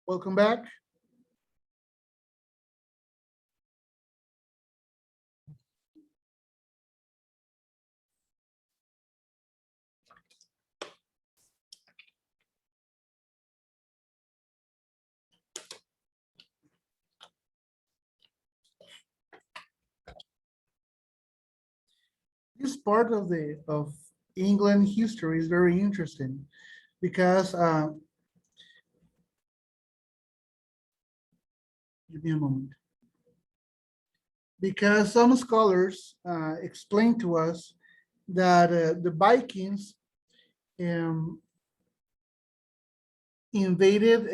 Welcome back. This part of England history is very interesting because give me a moment. Because some scholars explain to us that the Vikings invaded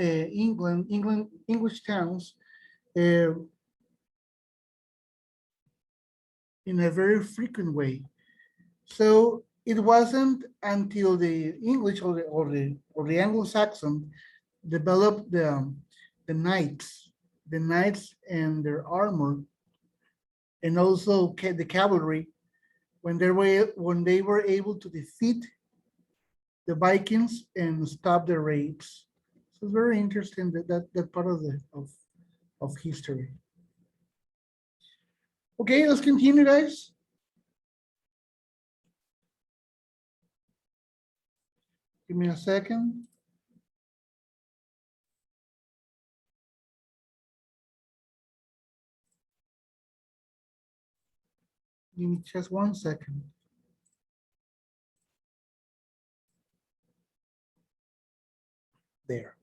English towns in a very frequent way. So it wasn't until the English or the Anglo-Saxon developed the knights and their armor, and also the cavalry, when they were able to defeat the Vikings and stop their raids. So it's very interesting that part of history. Okay, let's continue, guys. Give me a second. Give me just 1 second. There.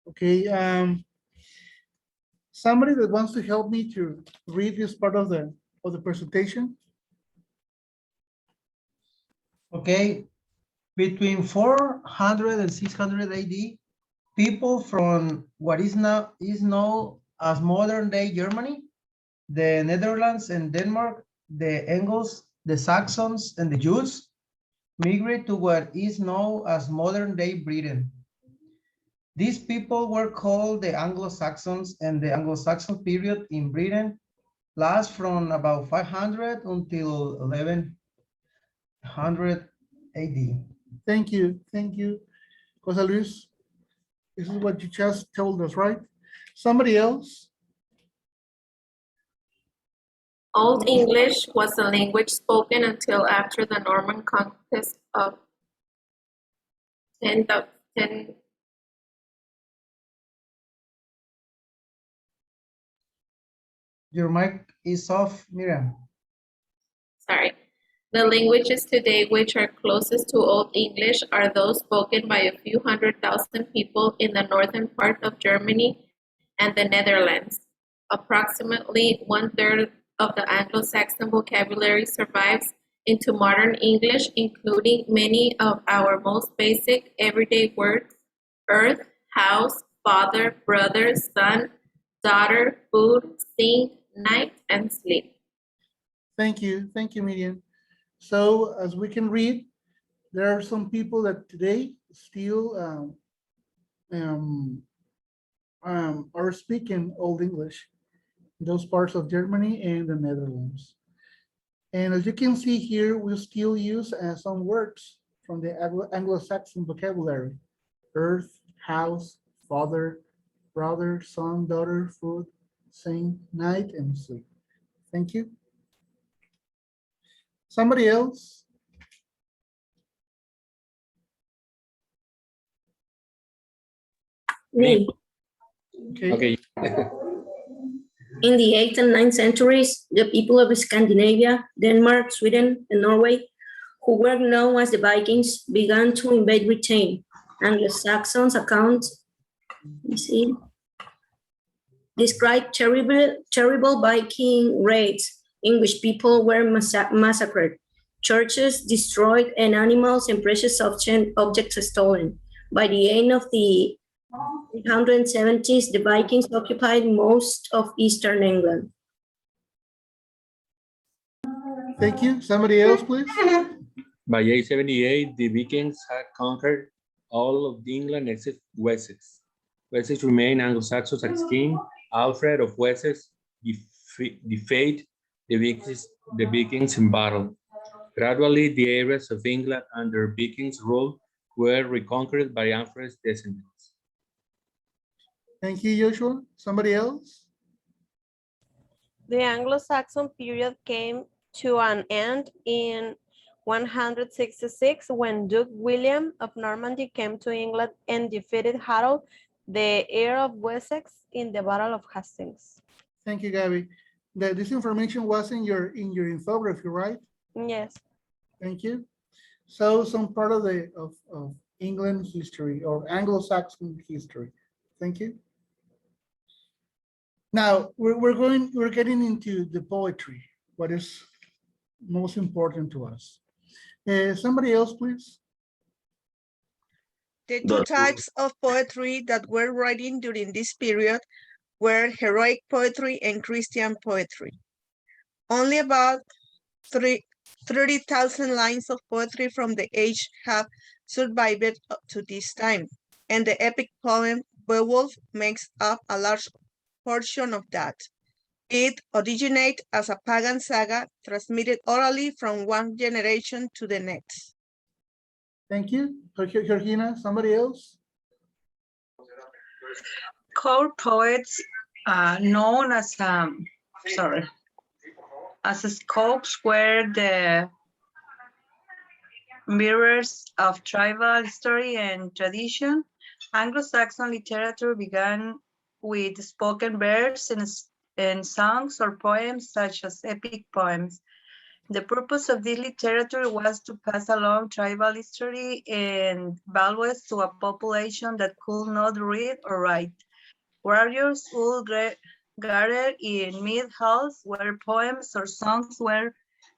Okay, somebody that wants to help me to read this part of the presentation? Okay, between 400 and 600 AD, people from what is now known as modern day Germany, the Netherlands and Denmark, the Angles, the Saxons, and the Jews migrate to what is known as modern day Britain. These people were called the Anglo-Saxons, and the Anglo-Saxon period in Britain lasts from about 500 until 1100 AD. Thank you, Jose Luis. This is what you just told us, right? Somebody else? Old English was a language spoken until after the Norman conquest of 10. Your mic is off, Miriam. Sorry. The languages today which are closest to Old English are those spoken by a few 100,000 people in the northern part of Germany and the Netherlands. Approximately 1/3 of the Anglo-Saxon vocabulary survives into modern English, including many of our most basic everyday words: earth, house, father, brother, son, daughter, food, sing, night, and sleep. Thank you, Miriam. So as we can read, there are some people that today still are speaking Old English in those parts of Germany and the Netherlands. And as you can see here, we still use some words from the Anglo-Saxon vocabulary: earth, house, father, brother, son, daughter, food, sing, night, and sleep. Thank you. Somebody else? Me. Okay. In the 8th and 9th centuries, the people of Scandinavia, Denmark, Sweden, and Norway, who were known as the Vikings, began to invade Britain. Anglo-Saxons accounts, describe terrible Viking raids in which people were massacred, churches destroyed, and animals and precious objects stolen. By the end of the 870s, the Vikings occupied most of eastern England. Thank you. Somebody else, please. By 878, the Vikings had conquered all of England except Wessex. Wessex remained Anglo-Saxon as king. Alfred of Wessex defeated the Vikings in battle. Gradually, the areas of England under Vikings rule were reconquered by Alfred's descendants. Thank you, Joshua. Somebody else? The Anglo-Saxon period came to an end in 166 when Duke William of Normandy came to England and defeated Harold, the heir of Wessex, in the Battle of Hastings. Thank you, Gabby. This information was in your infography, right? Yes. Thank you. So some part of of England history or Anglo-Saxon history. Thank you. Now we're getting into the poetry, what is most important to us. Somebody else, please. The two types of poetry that were writing during this period were heroic poetry and Christian poetry. Only about 30,000 lines of poetry from the age have survived up to this time, and the epic poem Beowulf makes up a large portion of that. It originated as a pagan saga transmitted orally from one generation to the next. Thank you. Georgina, somebody else? Court poets, known as scopes, were the mirrors of tribal story and tradition. Anglo-Saxon literature began with spoken verse and songs or poems such as epic poems. The purpose of this literature was to pass along tribal history and values to a population that could not read or write. Warriors would gather in mead halls where poems or songs were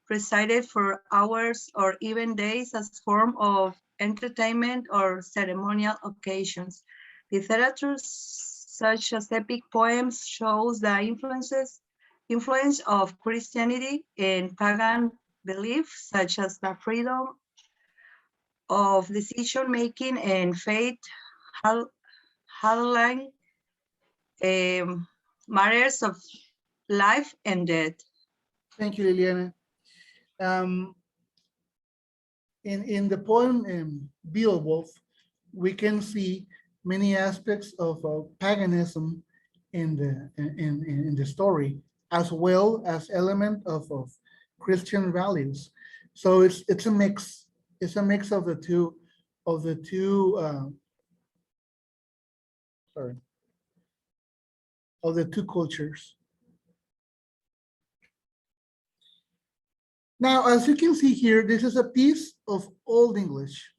recited for hours or even days as form of entertainment or ceremonial occasions. Literature such as epic poems shows the influence of Christianity and pagan beliefs such as the freedom of decision-making and faith handling matters of life and death. Thank you, Liliana. In the poem Beowulf, we can see many aspects of paganism in the story, as well as element of Christian values. So it's a mix. It's a mix of the two cultures. Now, as you can see here, this is a piece of Old English.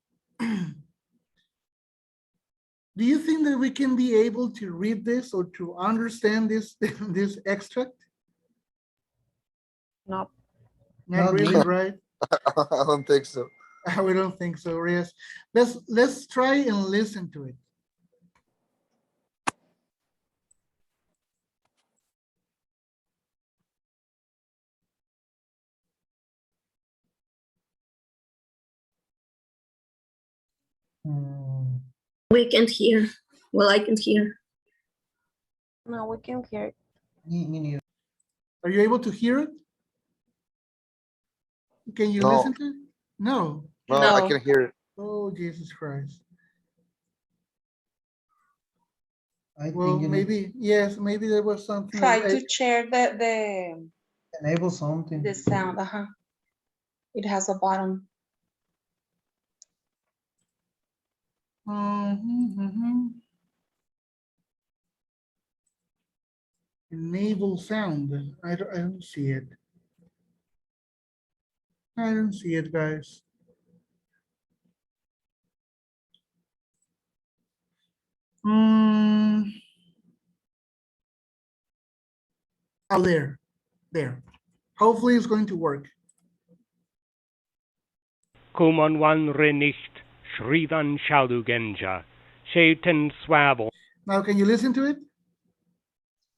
Do you think that we can be able to read this or to understand this extract? No. Not really, right? I don't think so. We don't think so, Reyes. Let's try and listen to it. We can't hear. Well, I can't hear. No, we can hear it. Me neither. Are you able to hear it? Can you No. listen to it? No. No, No. I can hear it. Oh, Jesus Christ. I Well, think you maybe, yes, maybe there was something. Try that to share the enable something. sound. It has a button. Enable sound. I don't see it. I don't see it, guys. Oh, there. Hopefully it's going to work. Kann man nicht Shridan Shalugenja, Shaitan Swavel. Now, can you listen to it?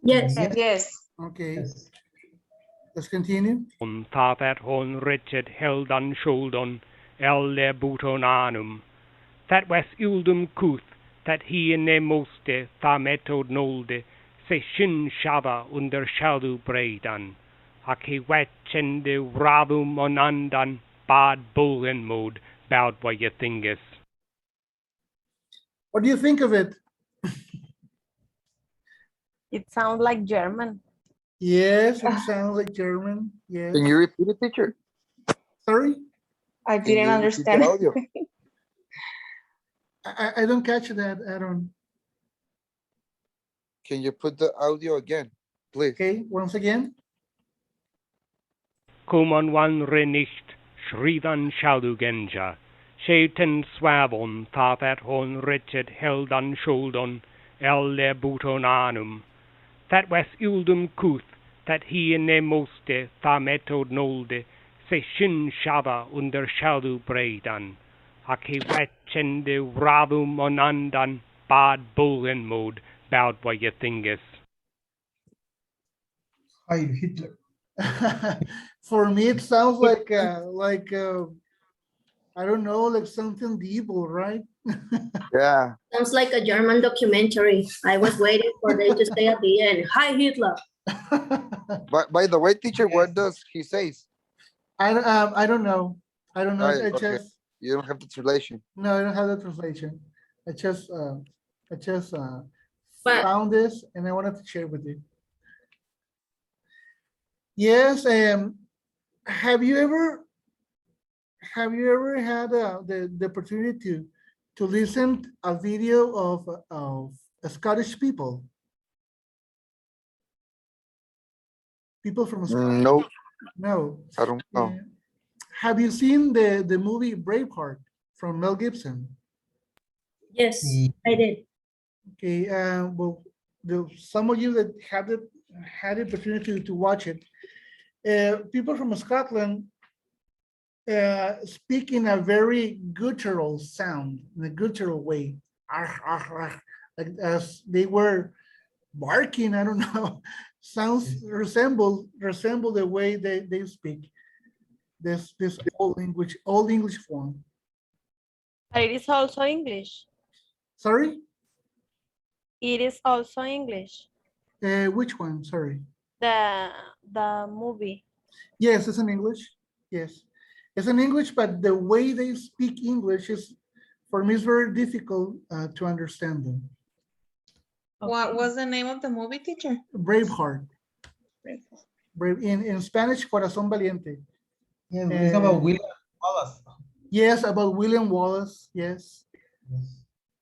Yes. Yes. Yes. Okay, Yes. let's continue. That hon Richard Heldan Sholdon, Elle Butonanum. That was Uldum Kuth, that he in ne moste, Thametod Nolde, Sesion Shava under Shalu Bredan. Aki Wetchende Radum Onandan, Bad Bullen Mode, Bout what you think is. What do you think of it? It sounds like German. Yes, it sounds like German. Yes. Can you repeat it, teacher? Sorry, I Can you didn't repeat the understand. audio? I don't catch that, Aaron. Can you put the audio again, please? Okay, once again. Kuman wan renicht, Shridan Shalugenja, Shaitan Swavon, that hon Richard Heldan Sholdon, Elle Butonanum. That was Uldum Kuth, that he in ne moste, Thametod Nolde, Sesion Shava under Shalu Bredan. Aki Wetchende Radum Onandan, Bad Bullen Mode, Bout what you think is. Heil Hitler. For me, it sounds like I don't know, like something evil, right? Yeah. Sounds like a German documentary. I was waiting for them to say at the end, "Hi Hitler." But by the way, teacher, what does he say? I don't know. I don't know. Right, I okay. just You don't have the translation. no, I don't have the translation. I just But found this and I wanted to share with you. Yes, have you ever had the opportunity to listen a video of Scottish people from Scotland? No, No. I don't know. Have you seen the movie Braveheart from Mel Gibson? Yes, I did. Okay, well, some of you that had the opportunity to watch it, people from Scotland speak in a very guttural sound, in a guttural way, like as they were barking. I don't know. Sounds resemble the way they speak. This old English form. But it is also English. Sorry, It is also English. which one? Sorry. The movie. Yes, it's in English. Yes, it's in English, but the way they speak English is, for me, it's very difficult to understand them. What was the name of the movie, teacher? Braveheart. Brave in Spanish, Corazón Valiente. Yes, it's about William Wallace. Yes, about William Wallace. Yes,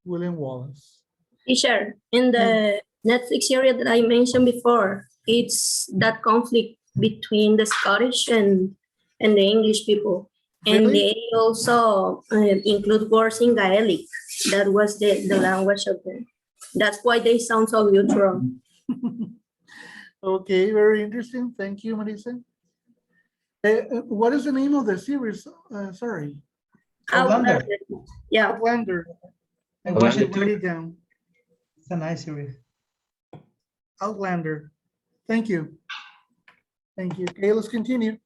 William Wallace. Teacher, in the Netflix series that I mentioned before, it's that conflict between the Scottish and the English people. And Really? they also include words in Gaelic. That was the language of them. That's why they sound so neutral. Okay, very interesting. Thank you, Marisa. What is the name of the series? Sorry, Outlander. Yeah. Outlander. I watched it Write too. it down. It's a nice series. Outlander. Thank you. Thank you. Okay, let's continue.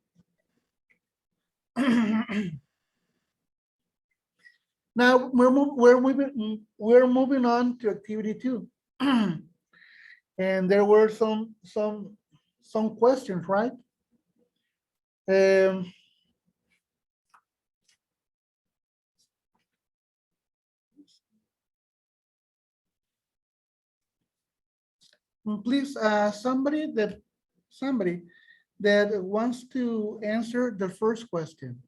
Now we're moving on to activity 2. And there were some questions, right? Please, somebody that wants to answer the first question.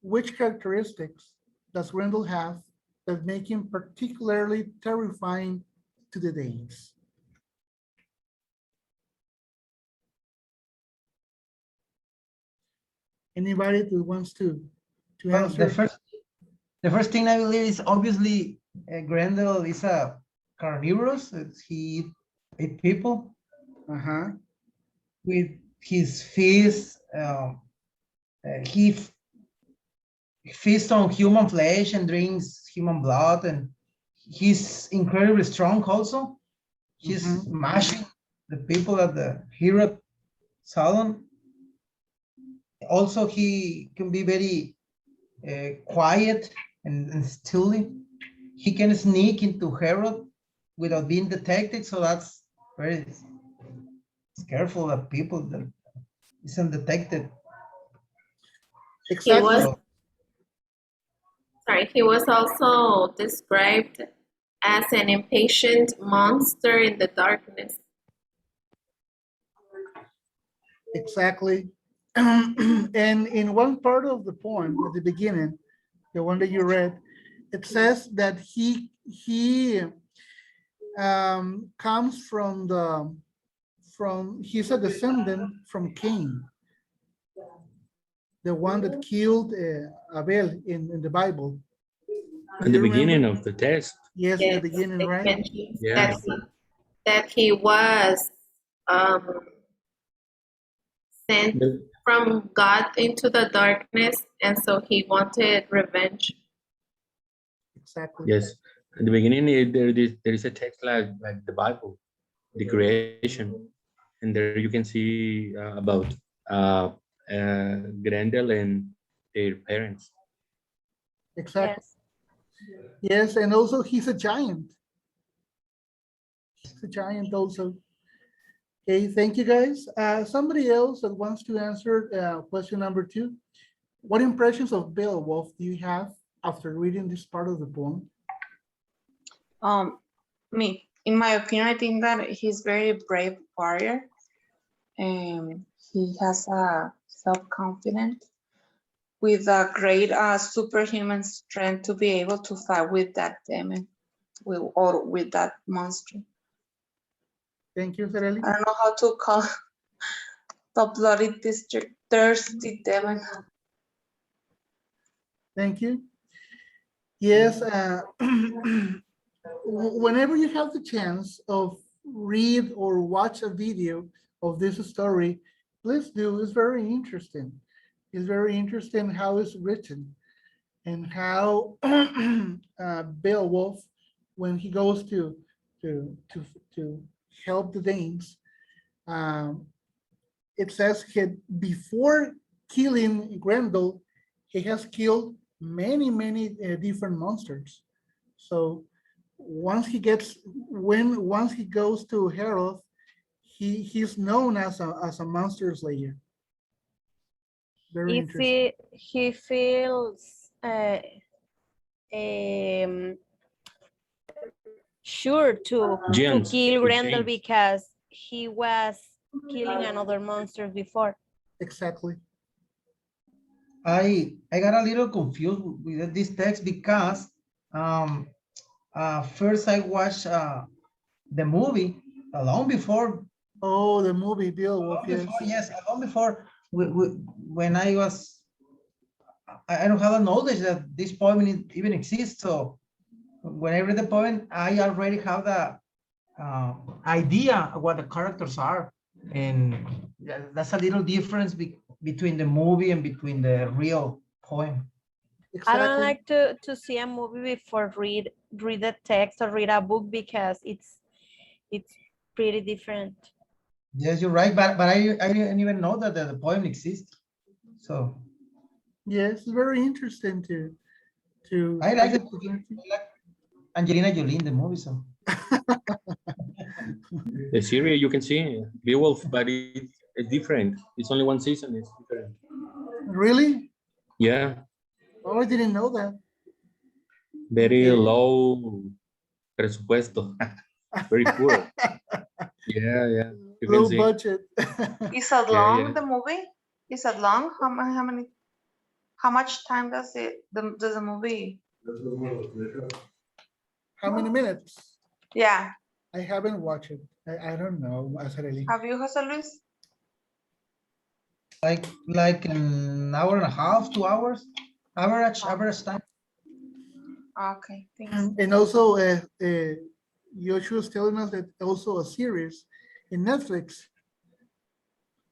Which characteristics does Grendel have that make him particularly terrifying to the Danes? Anybody that wants to Well, answer? the first thing I believe is obviously Grendel is a carnivorous. He ate people. With his feast, he feasts on human flesh and drinks human blood, and he's incredibly strong also. He's smashing the people at the Herod Salon. Also, he can be very quiet and stealthy. He can sneak into Herod without being detected, so that's very careful of people that isn't detected. He was, So, sorry, he was also described as an impatient monster in the darkness. Exactly. And in one part of the poem at the beginning, the one that you read, it says that he comes from he's a descendant from Cain, the one that killed Abel in the Bible. At the beginning of the test. Yes, in the beginning, it right? mentions Yeah. that he was sent from God into the darkness, and so he wanted revenge. Exactly. Yes. At the beginning, there is a text like the Bible, the creation, and there you can see about Grendel and their parents. Exactly. Yes, and also he's a giant. He's a giant also. Okay, thank you guys. Somebody else that wants to answer question number 2. What impressions of Beowulf do you have after reading this part of the poem? Me, in my opinion, I think that he's very brave warrior, and he has a self-confidence with a great superhuman strength to be able to fight with that demon, or with that monster. Thank you, Sareli. I don't know how to call the bloody district thirsty demon. Thank you. Yes, whenever you have the chance of read or watch a video of this story, please do. It's very interesting. It's very interesting how it's written and how Beowulf, when he goes to help the Danes, it says he before killing Grendel, he has killed many different monsters. So once he goes to Herod, he's known as a monster slayer. Very If interesting. he feels sure to James, kill Grendel James. because he was killing another monster before. Exactly. I got a little confused with this text because first I watched the movie long before. Oh, the movie Beowulf. Yes, long before when I was, I don't have a knowledge that this poem even exists. So when I read the poem, I already have the idea of what the characters are, and that's a little difference between the movie and between the real poem. I don't like to see a movie before read the text or read a book because it's pretty different. Yes, you're right, but I didn't even know that the poem exists. So yes, it's very interesting to I like Angelina Jolie in the movie. So The series you can see Beowulf, but it's different. It's only one season. It's different. Really? Yeah. Oh, I didn't know that. Very low presupuesto. Very poor. Yeah. You can Low see. budget. Is it Yeah, long, yeah. the movie? Is it long? How much time does the movie? How many minutes? Yeah. I haven't watched it. I don't know, Azareli. Have you, Jose Luis? like an hour and a half, 2 hours, average time. Okay, thanks. And also, Joshua is telling us that also a series in Netflix.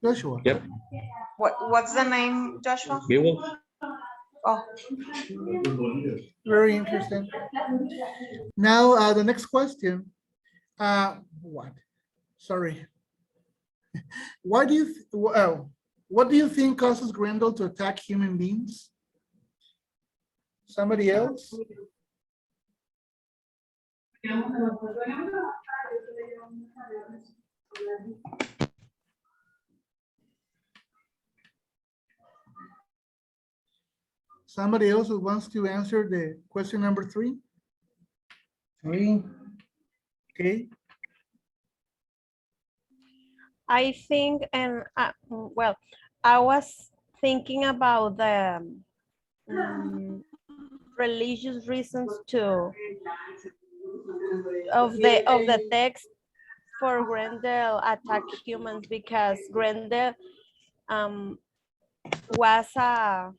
Joshua. Yep. What's the name, Joshua? Beowulf. Oh, Very interesting. Now, the next question. What? Sorry. Why do you, what do you think causes Grendel to attack human beings? Somebody else? Somebody else who wants to answer the question number 3? 3. Okay. I think, and well, I was thinking about the religious reasons too of the text for Grendel attack humans, because Grendel was a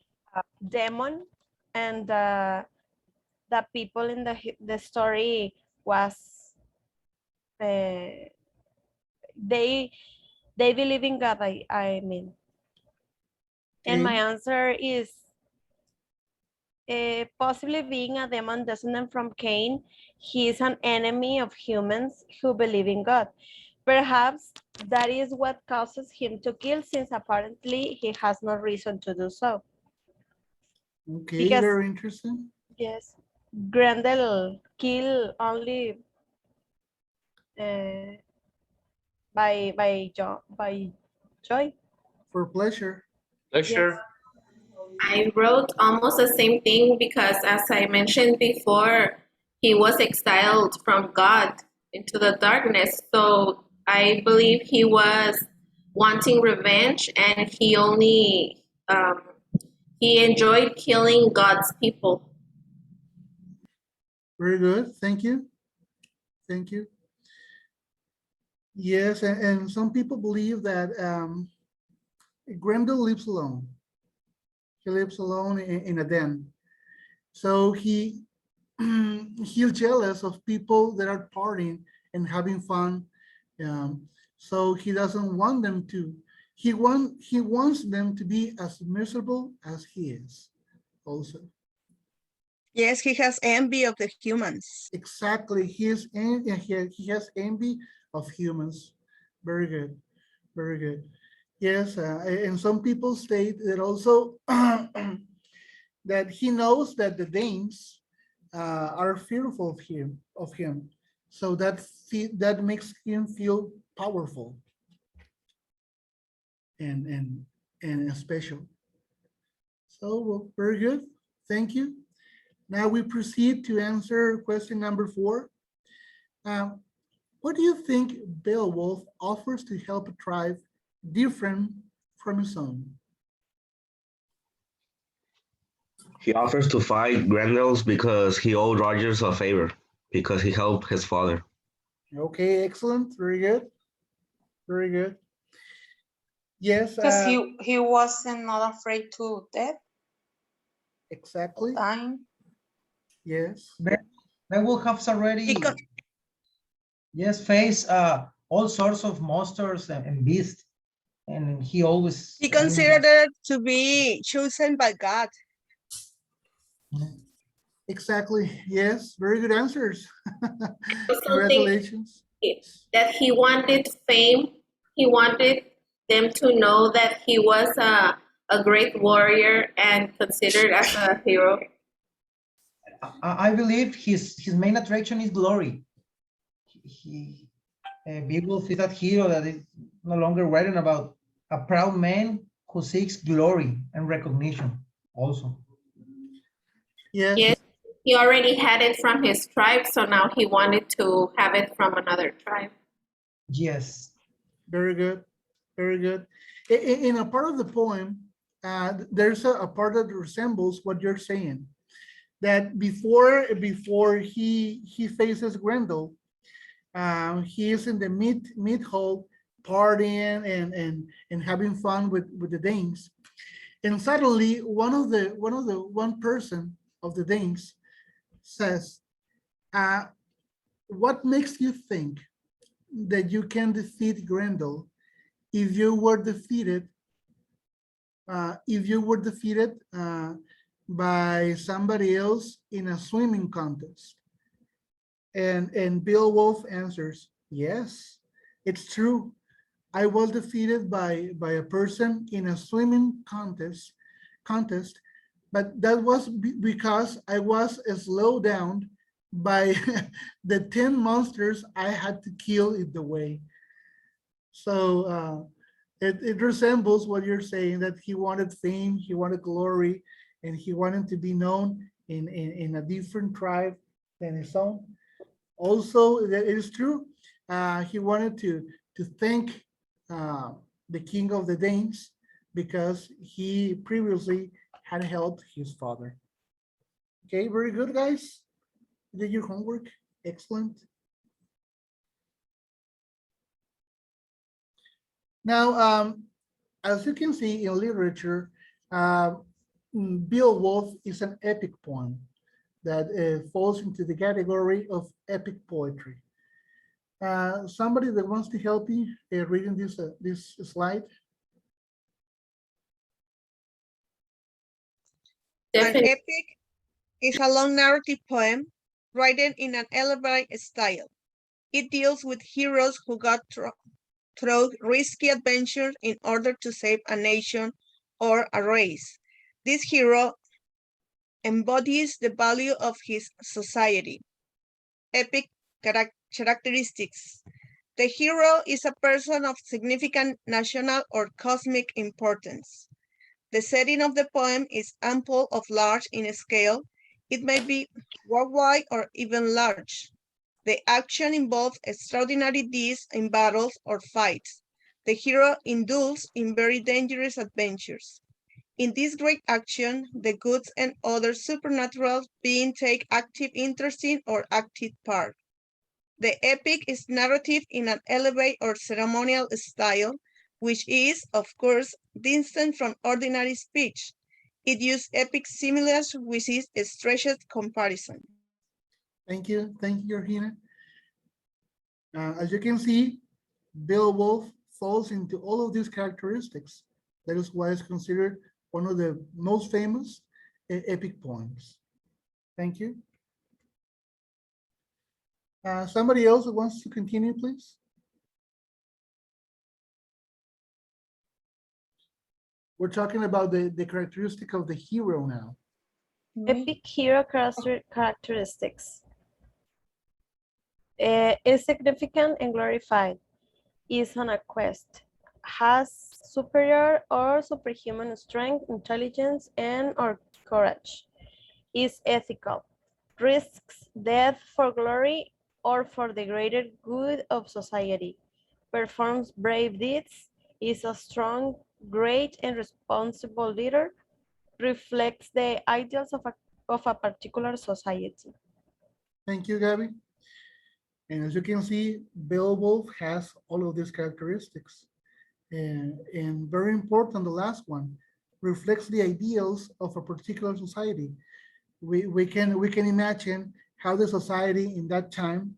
demon, and the people in the story was they believe in God. I mean, and my answer is possibly being a demon descendant from Cain. He is an enemy of humans who believe in God. Perhaps that is what causes him to kill, since apparently he has no reason to do so. Okay, Because, very interesting. yes, Grendel kill only by joy. For pleasure. Pleasure. Yes. I wrote almost the same thing because, as I mentioned before, he was exiled from God into the darkness. So I believe he was wanting revenge, and he only he enjoyed killing God's people. Very good. Thank you. Thank you. Yes, and some people believe that Grendel lives alone. He lives alone in a den. So he's jealous of people that are partying and having fun. So he doesn't want them to. He wants them to be as miserable as he is also. Yes, he has envy of the humans. Exactly. He has envy of humans. Very good. Very good. Yes, and some people state that also that he knows that the Danes are fearful of him. So that makes him feel powerful and special. So, well, very good. Thank you. Now we proceed to answer question number 4. What do you think Beowulf offers to help a tribe different from his own? He offers to fight Grendels because he owed Rogers a favor, because he helped his father. Okay, excellent. Very good. Very good. Yes. because he wasn't not afraid to death. Exactly. Dying. Yes. Beowulf has already faced all sorts of monsters and beasts, and he always considered it to be chosen by God. Exactly. Yes. Very good answers. Also Congratulations. that he wanted fame. He wanted them to know that he was a great warrior and considered as a hero. I believe his main attraction is glory. Beowulf is that hero that is no longer writing about a proud man who seeks glory and recognition also. Yes. He already had it from his tribe, so now he wanted to have it from another tribe. Yes. Very good. Very good. In a part of the poem, there's a part that resembles what you're saying. That before he faces Grendel, he is in the mid hall partying and having fun with the Danes, and suddenly one person of the Danes says, "What makes you think that you can defeat Grendel if you were defeated by somebody else in a swimming contest. And Beowulf answers, yes, it's true. I was defeated by a person in a swimming contest, but that was because I was slowed down by the 10 monsters I had to kill in the way. So it resembles what you're saying, that he wanted fame, he wanted glory, and he wanted to be known in a different tribe than his own. Also, that it is true, he wanted to thank the king of the Danes because he previously had helped his father. Okay, very good, guys. You did your homework. Excellent. Now, as you can see in literature, Beowulf is an epic poem that falls into the category of epic poetry. Somebody that wants to help me reading this slide? An epic is a long narrative poem written in an elaborate style. It deals with heroes who got through risky adventures in order to save a nation or a race. This hero embodies the value of his society. Epic characteristics. The hero is a person of significant national or cosmic importance. The setting of the poem is ample of large in scale. It may be worldwide or even large. The action involves extraordinary deeds in battles or fights. The hero indulges in very dangerous adventures. In this great action, the gods and other supernatural beings take active interest in or active part. The epic is narrative in an elevated or ceremonial style, which is, of course, distinct from ordinary speech. It uses epic similes, which is a stretched comparison. Thank you, Georgina. As you can see, Beowulf falls into all of these characteristics. That is why it's considered one of the most famous epic poems. Thank you. Somebody else who wants to continue, please? We're talking about the characteristic of the hero now. Epic hero characteristics. Is significant and glorified. Is on a quest. Has superior or superhuman strength, intelligence, and or courage. Is ethical. Risks death for glory or for the greater good of society. Performs brave deeds. Is a strong, great, and responsible leader. Reflects the ideals of a particular society. Thank you, Gabby. And as you can see, Beowulf has all of these characteristics. And very important, the last one, reflects the ideals of a particular society. We can imagine how the society in that time,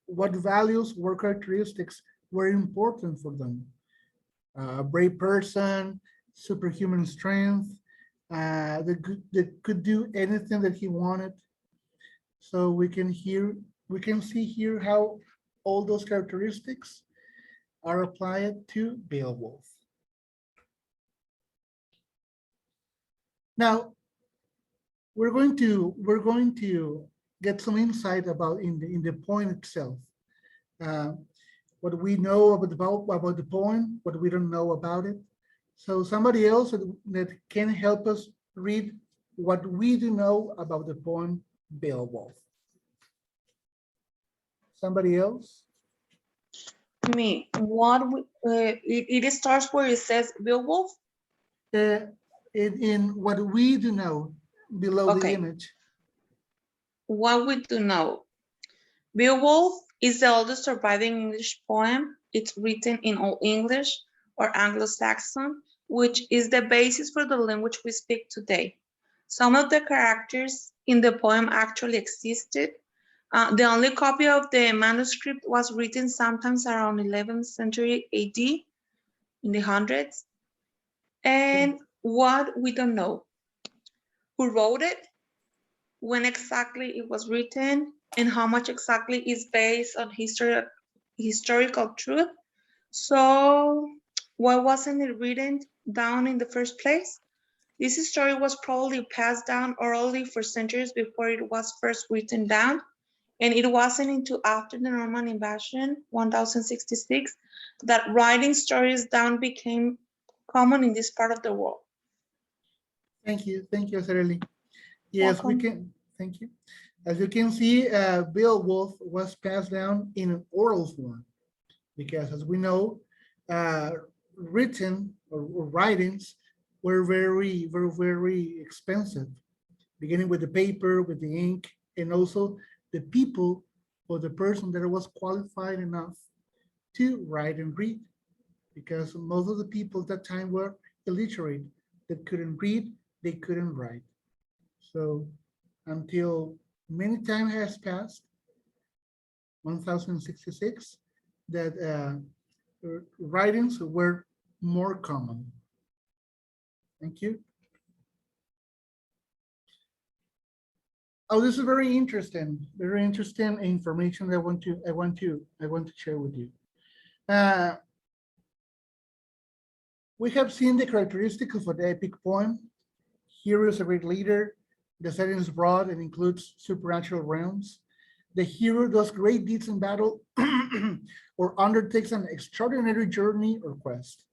what values, what characteristics were important for them. A brave person, superhuman strength, that could do anything that he wanted. So we can see here how all those characteristics are applied to Beowulf. Now, we're going to get some insight about in the poem itself. What we know about the poem, what we don't know about it. So somebody else that can help us read what we do know about the poem Beowulf. Somebody else? Me. It starts where it says Beowulf? In what we do know below the image. What we do know. Beowulf is the oldest surviving English poem. It's written in Old English or Anglo-Saxon, which is the basis for the language we speak today. Some of the characters in the poem actually existed. The only copy of the manuscript was written sometimes around 11th century AD, in the hundreds. And what we don't know. Who wrote it? When exactly it was written? And how much exactly is based on historical truth? So why wasn't it written down in the first place? This story was probably passed down orally for centuries before it was first written down. And it wasn't until after the Norman invasion, 1066, that writing stories down became common in this part of the world. Thank you, Sareli. Yes, we Welcome. can, thank you. As you can see, Beowulf was passed down in an oral form because, as we know, written or writings were very expensive, beginning with the paper, with the ink, and also the people or the person that was qualified enough to write and read, because most of the people at that time were illiterate, that couldn't read, they couldn't write. So until many time has passed, 1066, that writings were more common. Thank you. Oh, this is very interesting information that I want to share with you. We have seen the characteristics of an epic poem. Hero is a great leader. The setting is broad and includes supernatural realms. The hero does great deeds in battle or undertakes an extraordinary journey or quest.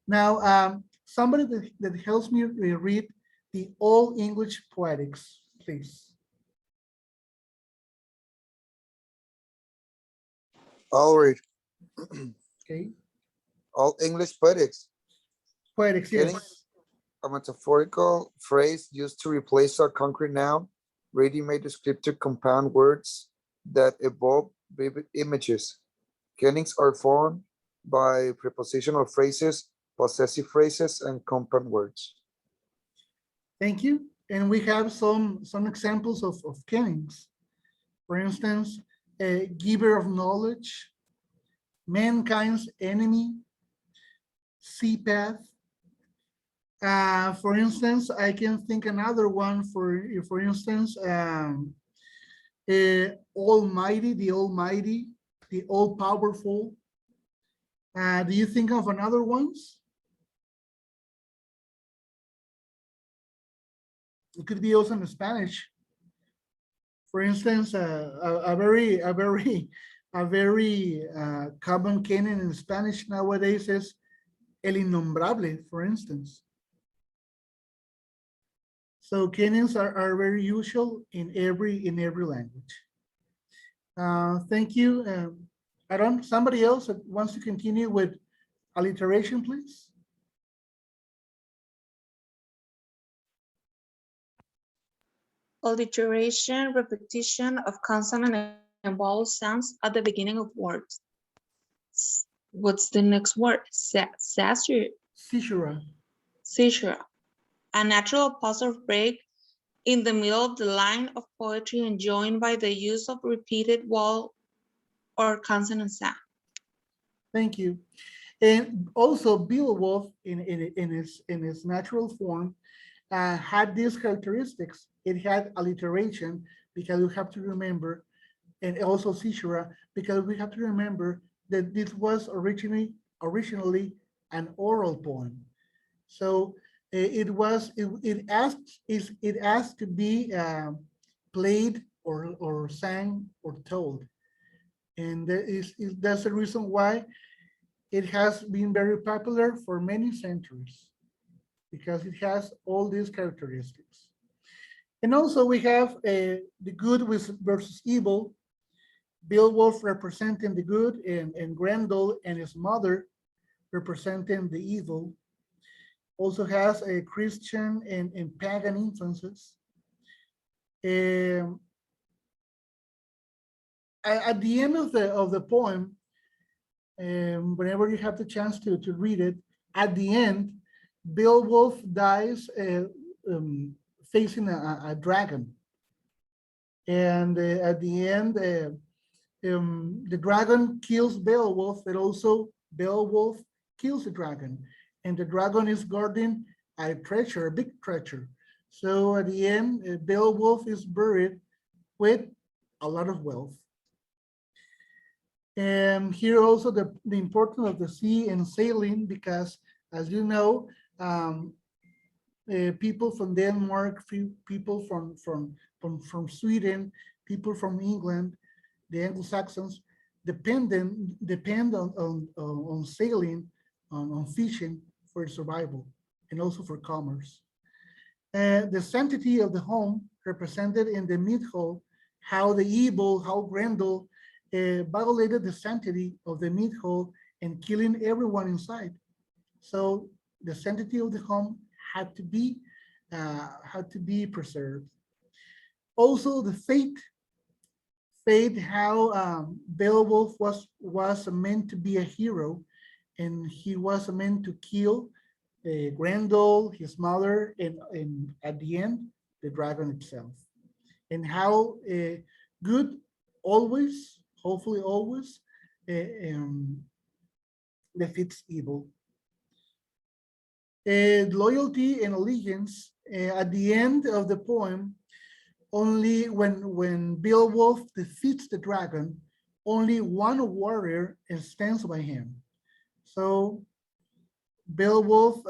Now, somebody that helps me read the Old English Poetics, please. I'll read. Okay. All English poetics. Poetics, Getting yes. a metaphorical phrase used to replace a concrete noun, ready-made descriptive compound words that evoke vivid images. Kennings are formed by prepositional phrases, possessive phrases, and compound words. Thank you. And we have some examples of kennings. For instance, a giver of knowledge, mankind's enemy, sea path. For instance, I can think another one for instance, Almighty, the Almighty, the All Powerful. Do you think of another ones? It could be also in Spanish. For instance, a very common canon in Spanish nowadays is El Innombrable, for instance. So canons are very usual in every language. Thank you. Aaron, somebody else that wants to continue with alliteration, please? Alliteration, repetition of consonant and vowel sounds at the beginning of words. What's the next word? Caesura. A natural pause or break in the middle of the line of poetry enjoined by the use of repeated vowel or consonant sound. Thank you. And also Beowulf in its natural form had these characteristics. It had alliteration, because we have to remember, and also caesura, because we have to remember that this was originally an oral poem. So it asked to be played or sang or told, and that's the reason why it has been very popular for many centuries, because it has all these characteristics. And also we have the good versus evil. Beowulf representing the good, and Grendel and his mother representing the evil. Also has a Christian and pagan influences. At the end of the poem, whenever you have the chance to read it, at the end, Beowulf dies facing a dragon. And at the end, the dragon kills Beowulf, but also Beowulf kills the dragon. And the dragon is guarding a treasure, a big treasure. So at the end, Beowulf is buried with a lot of wealth. And here also the importance of the sea and sailing, because as you know, people from Denmark, people from Sweden, people from England, the Anglo-Saxons depend on sailing, on fishing for survival and also for commerce. The sanctity of the home represented in the Myth-Hall, how Grendel violated the sanctity of the Myth-Hall and killing everyone inside. So the sanctity of the home had to be preserved. Also, the fate how Beowulf was meant to be a hero, and he was meant to kill Grendel, his mother, and at the end, the dragon itself. And how good always, hopefully always, defeats evil. Loyalty and allegiance, at the end of the poem, only when Beowulf defeats the dragon, only one warrior stands by him. So Beowulf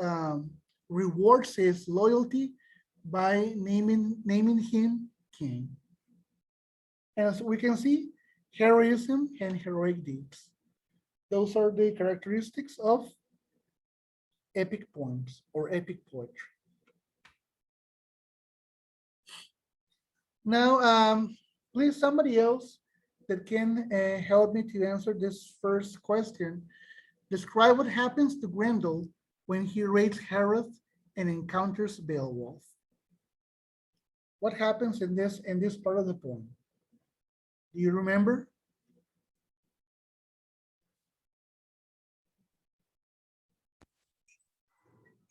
rewards his loyalty by naming him king. As we can see, heroism and heroic deeds. Those are the characteristics of epic poems or epic poetry. Now, please, somebody else that can help me to answer this first question. Describe what happens to Grendel when he raids Harroth and encounters Beowulf. What happens in this part of the poem? Do you remember?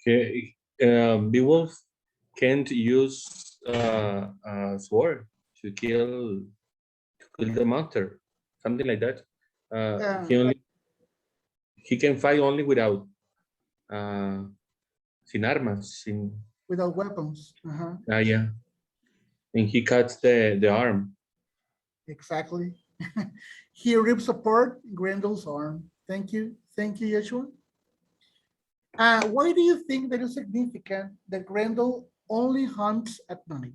Okay, Beowulf can't use a sword to kill the monster, something like that. He can fight only without sin armas, without weapons. Yeah, and he cuts the arm. Exactly. He rips apart Grendel's arm. Thank you, Yeshua. Why do you think that is significant that Grendel only hunts at night?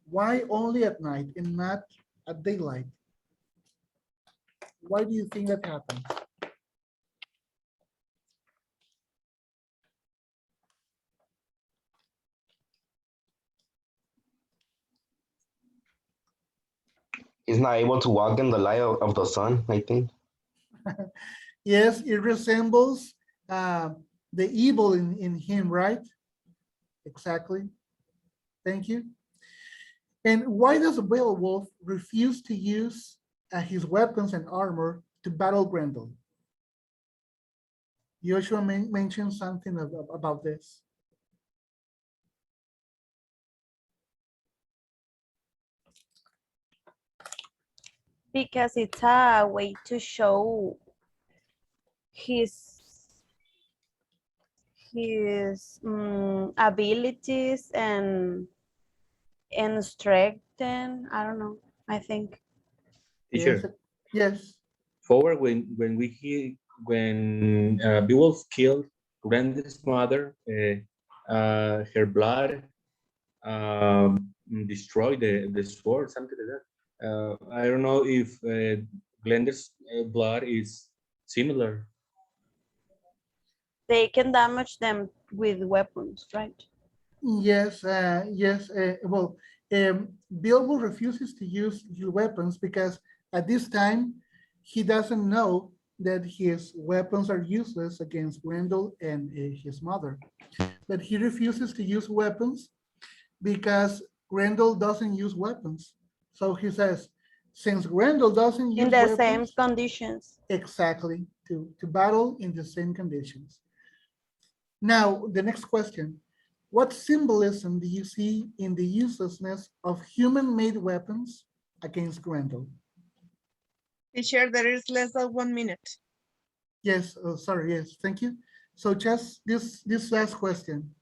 Why only at night and not at daylight? Why do you think that happens? He's not able to walk in the light of the sun, I think. Yes, it resembles the evil in him, right? Exactly. Thank you. And why does Beowulf refuse to use his weapons and armor to battle Grendel? Joshua mentioned something about this. Because it's a way to show his abilities and strengthen. I don't know. I think. Teacher. Yes. Forward when Beowulf killed Grendel's mother, her blood destroyed the sword, something like that. I don't know if Grendel's blood is similar. They can damage them with weapons, right? Yes, yes. Well, Beowulf refuses to use his weapons because at this time he doesn't know that his weapons are useless against Grendel and his mother. But he refuses to use weapons because Grendel doesn't use weapons. So he says, since Grendel doesn't use weapons, in the same conditions. Exactly, to battle in the same conditions. Now, the next question. What symbolism do you see in the uselessness of human-made weapons against Grendel? Teacher, there is less than 1 minute. Yes, sorry, yes, thank you. So just this last question.